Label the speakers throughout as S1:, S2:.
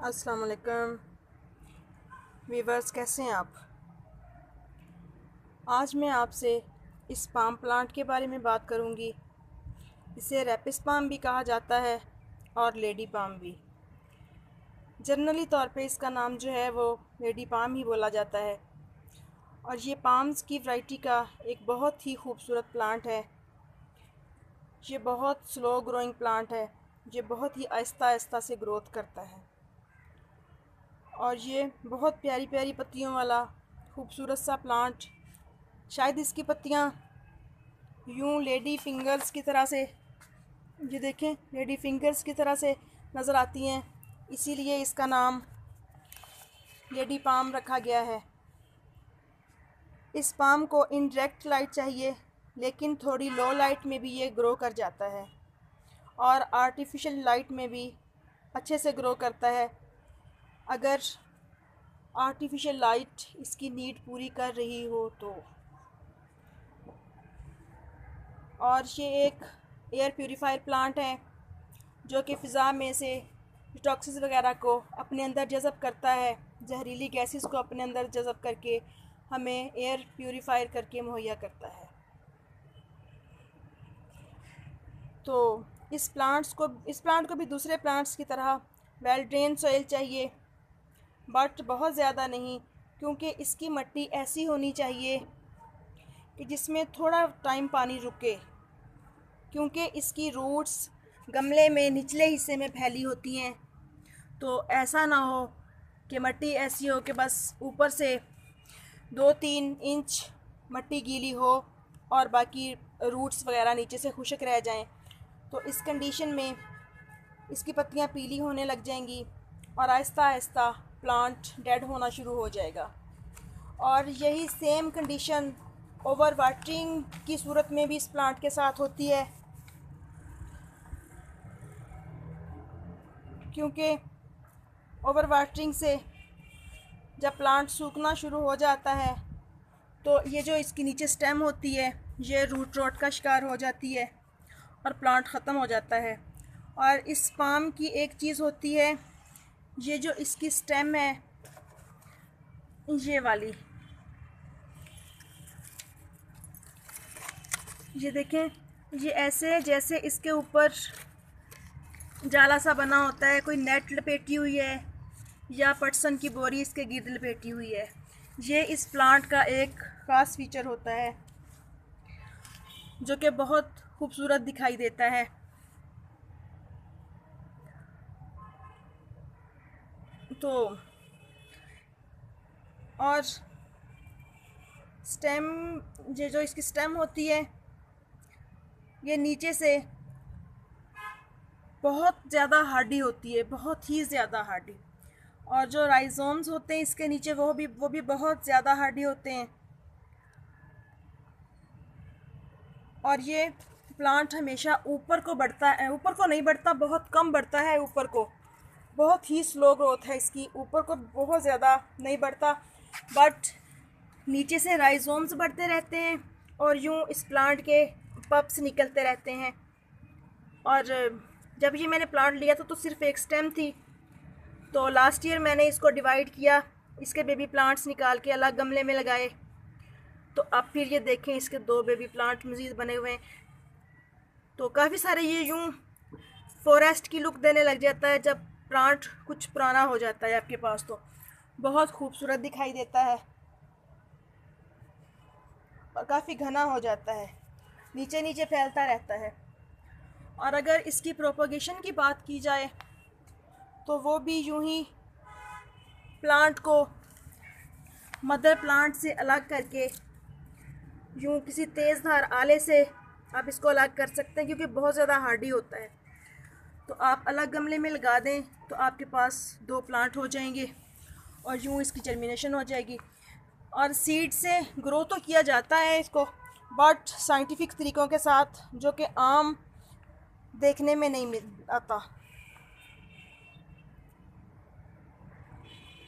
S1: अस्सलाम वालेकुम वीवर्स, कैसे हैं आप। आज मैं आपसे इस पाम प्लांट के बारे में बात करूंगी। इसे रैपिस पाम भी कहा जाता है और लेडी पाम भी। जनरली तौर पे इसका नाम जो है वो लेडी पाम ही बोला जाता है। और ये पाम्स की वैरायटी का एक बहुत ही खूबसूरत प्लांट है। ये बहुत स्लो ग्रोइंग प्लांट है। ये बहुत ही आहिस्ता आहिस्ता से ग्रोथ करता है और ये बहुत प्यारी प्यारी पत्तियों वाला खूबसूरत सा प्लांट। शायद इसकी पत्तियाँ यूं लेडी फिंगर्स की तरह से, ये देखें, लेडी फिंगर्स की तरह से नज़र आती हैं, इसीलिए इसका नाम लेडी पाम रखा गया है। इस पाम को इनडायरेक्ट लाइट चाहिए, लेकिन थोड़ी लो लाइट में भी ये ग्रो कर जाता है और आर्टिफिशियल लाइट में भी अच्छे से ग्रो करता है, अगर आर्टिफिशियल लाइट इसकी नीड पूरी कर रही हो तो। और ये एक एयर प्योरीफायर प्लांट है जो कि फ़िज़ा में से टॉक्सिस वगैरह को अपने अंदर जज़ब करता है, जहरीली गैसेस को अपने अंदर जज़ब करके हमें एयर प्योरीफायर करके मुहैया करता है। तो इस प्लांट को भी दूसरे प्लांट्स की तरह वेल ड्रेन सॉइल चाहिए, बट बहुत ज़्यादा नहीं, क्योंकि इसकी मिट्टी ऐसी होनी चाहिए कि जिसमें थोड़ा टाइम पानी रुके, क्योंकि इसकी रूट्स गमले में निचले हिस्से में फैली होती हैं। तो ऐसा ना हो कि मिट्टी ऐसी हो कि बस ऊपर से 2-3 इंच मिट्टी गीली हो और बाकी रूट्स वगैरह नीचे से खुश्क रह जाएं। तो इस कंडीशन में इसकी पत्तियां पीली होने लग जाएंगी और आहिस्ता आहिस्ता प्लांट डेड होना शुरू हो जाएगा। और यही सेम कंडीशन ओवर वाटरिंग की सूरत में भी इस प्लांट के साथ होती है, क्योंकि ओवर वाटरिंग से जब प्लांट सूखना शुरू हो जाता है तो ये जो इसकी नीचे स्टेम होती है ये रूट रॉट का शिकार हो जाती है और प्लांट ख़त्म हो जाता है। और इस पाम की एक चीज़ होती है, ये जो इसकी स्टेम है, ये वाली, ये देखें, ये ऐसे जैसे इसके ऊपर जाला सा बना होता है, कोई नेट लपेटी हुई है या पटसन की बोरी इसके गिर्द लपेटी हुई है। ये इस प्लांट का एक ख़ास फीचर होता है जो कि बहुत खूबसूरत दिखाई देता है। तो और स्टेम, ये जो इसकी स्टेम होती है ये नीचे से बहुत ज़्यादा हार्डी होती है, बहुत ही ज़्यादा हार्डी। और जो राइजोम्स होते हैं इसके नीचे वो भी बहुत ज़्यादा हार्डी होते हैं। और ये प्लांट हमेशा ऊपर को बढ़ता है, ऊपर को नहीं बढ़ता, बहुत कम बढ़ता है ऊपर को, बहुत ही स्लो ग्रोथ है इसकी, ऊपर को बहुत ज़्यादा नहीं बढ़ता, बट नीचे से राइजोम्स बढ़ते रहते हैं और यूँ इस प्लांट के पप्स निकलते रहते हैं। और जब ये मैंने प्लांट लिया था तो सिर्फ एक स्टेम थी, तो लास्ट ईयर मैंने इसको डिवाइड किया, इसके बेबी प्लांट्स निकाल के अलग गमले में लगाए, तो अब फिर ये देखें इसके 2 बेबी प्लांट मज़ीद बने हुए हैं। तो काफ़ी सारे ये यूँ फॉरेस्ट की लुक देने लग जाता है जब प्लांट कुछ पुराना हो जाता है आपके पास, तो बहुत खूबसूरत दिखाई देता है और काफ़ी घना हो जाता है, नीचे नीचे फैलता रहता है। और अगर इसकी प्रोपगेशन की बात की जाए तो वो भी यूं ही प्लांट को मदर प्लांट से अलग करके यूं किसी तेज़ धार आले से आप इसको अलग कर सकते हैं, क्योंकि बहुत ज़्यादा हार्डी होता है। तो आप अलग गमले में लगा दें तो आपके पास 2 प्लांट हो जाएंगे और यूं इसकी जर्मिनेशन हो जाएगी। और सीड से ग्रो तो किया जाता है इसको, बट साइंटिफिक तरीक़ों के साथ, जो कि आम देखने में नहीं मिल आता।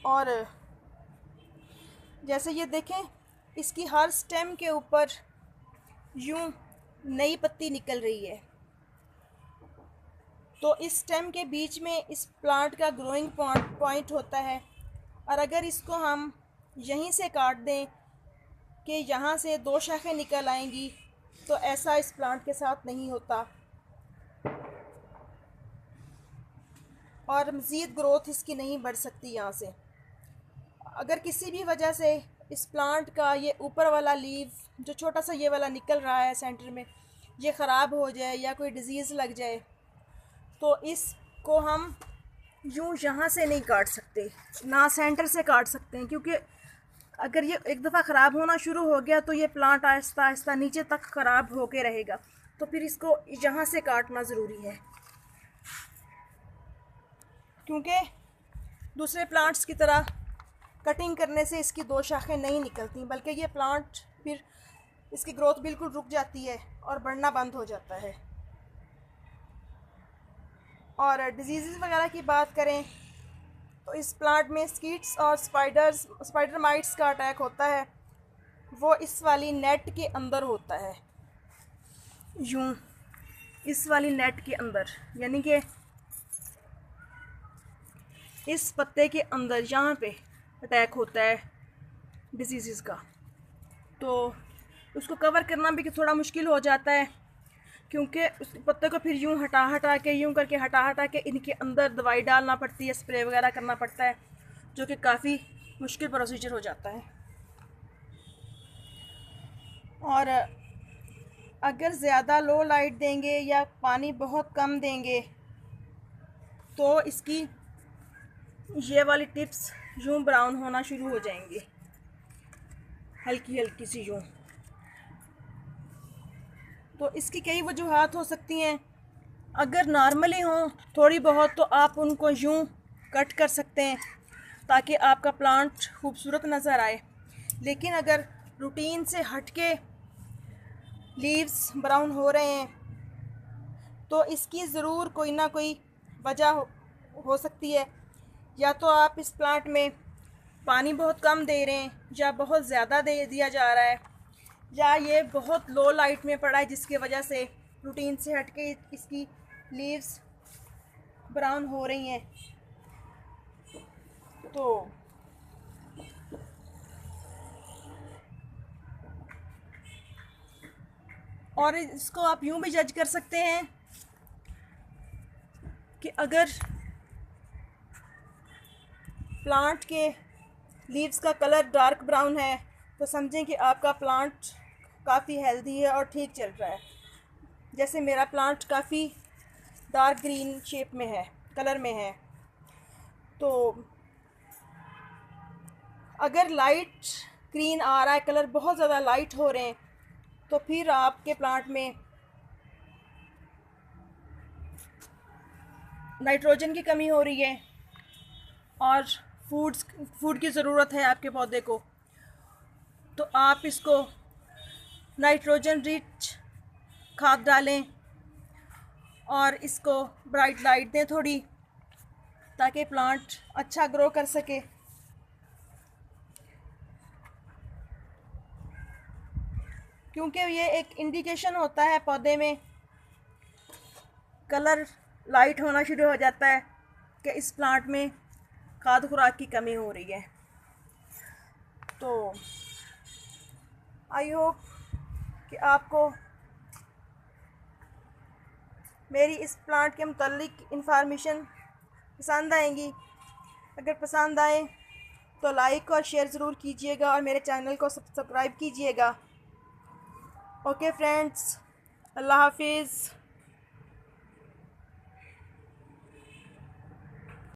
S1: और जैसे ये देखें, इसकी हर स्टेम के ऊपर यूं नई पत्ती निकल रही है, तो इस स्टेम के बीच में इस प्लांट का ग्रोइंग पॉइंट होता है, और अगर इसको हम यहीं से काट दें कि यहाँ से 2 शाखें निकल आएंगी, तो ऐसा इस प्लांट के साथ नहीं होता और मज़ीद ग्रोथ इसकी नहीं बढ़ सकती यहाँ से। अगर किसी भी वजह से इस प्लांट का ये ऊपर वाला लीव जो छोटा सा ये वाला निकल रहा है सेंटर में, ये ख़राब हो जाए या कोई डिज़ीज़ लग जाए, तो इसको हम यूँ यहाँ से नहीं काट सकते, ना सेंटर से काट सकते हैं, क्योंकि अगर ये एक दफ़ा ख़राब होना शुरू हो गया तो ये प्लांट आहिस्ता आहिस्ता नीचे तक ख़राब होके रहेगा। तो फिर इसको यहाँ से काटना ज़रूरी है, क्योंकि दूसरे प्लांट्स की तरह कटिंग करने से इसकी 2 शाखें नहीं निकलती, बल्कि ये प्लांट फिर इसकी ग्रोथ बिल्कुल रुक जाती है और बढ़ना बंद हो जाता है। और डिजीज़ वगैरह की बात करें तो इस प्लांट में स्कीट्स और स्पाइडर माइट्स का अटैक होता है, वो इस वाली नेट के अंदर होता है, यूँ इस वाली नेट के अंदर, यानी कि इस पत्ते के अंदर यहाँ पे अटैक होता है डिजीज़ का। तो उसको कवर करना भी थोड़ा मुश्किल हो जाता है, क्योंकि उस पत्ते को फिर यूँ हटा के यूँ करके हटा के इनके अंदर दवाई डालना पड़ती है, स्प्रे वगैरह करना पड़ता है, जो कि काफ़ी मुश्किल प्रोसीजर हो जाता है। और अगर ज़्यादा लो लाइट देंगे या पानी बहुत कम देंगे तो इसकी ये वाली टिप्स यूँ ब्राउन होना शुरू हो जाएंगी, हल्की हल्की सी यूँ। तो इसकी कई वजूहात हो सकती हैं। अगर नॉर्मली हो थोड़ी बहुत तो आप उनको यूँ कट कर सकते हैं ताकि आपका प्लांट खूबसूरत नज़र आए, लेकिन अगर रूटीन से हटके लीव्स ब्राउन हो रहे हैं तो इसकी ज़रूर कोई ना कोई वजह हो सकती है। या तो आप इस प्लांट में पानी बहुत कम दे रहे हैं, या बहुत ज़्यादा दे दिया जा रहा है, या ये बहुत लो लाइट में पड़ा है जिसकी वजह से रूटीन से हटके इसकी लीव्स ब्राउन हो रही हैं। तो और इसको आप यूँ भी जज कर सकते हैं कि अगर प्लांट के लीव्स का कलर डार्क ब्राउन है तो समझें कि आपका प्लांट काफ़ी हेल्दी है और ठीक चल रहा है। जैसे मेरा प्लांट काफ़ी डार्क ग्रीन शेप में है, कलर में है। तो अगर लाइट ग्रीन आ रहा है, कलर बहुत ज़्यादा लाइट हो रहे हैं, तो फिर आपके प्लांट में नाइट्रोजन की कमी हो रही है और फूड की ज़रूरत है आपके पौधे को। तो आप इसको नाइट्रोजन रिच खाद डालें और इसको ब्राइट लाइट दें थोड़ी, ताकि प्लांट अच्छा ग्रो कर सके। क्योंकि ये एक इंडिकेशन होता है पौधे में कलर लाइट होना शुरू हो जाता है कि इस प्लांट में खाद खुराक की कमी हो रही है। तो आई होप कि आपको मेरी इस प्लांट के मुतालिक इंफॉर्मेशन पसंद आएंगी। अगर पसंद आए तो लाइक और शेयर ज़रूर कीजिएगा और मेरे चैनल को सब्सक्राइब कीजिएगा। ओके फ्रेंड्स, अल्लाह हाफिज़।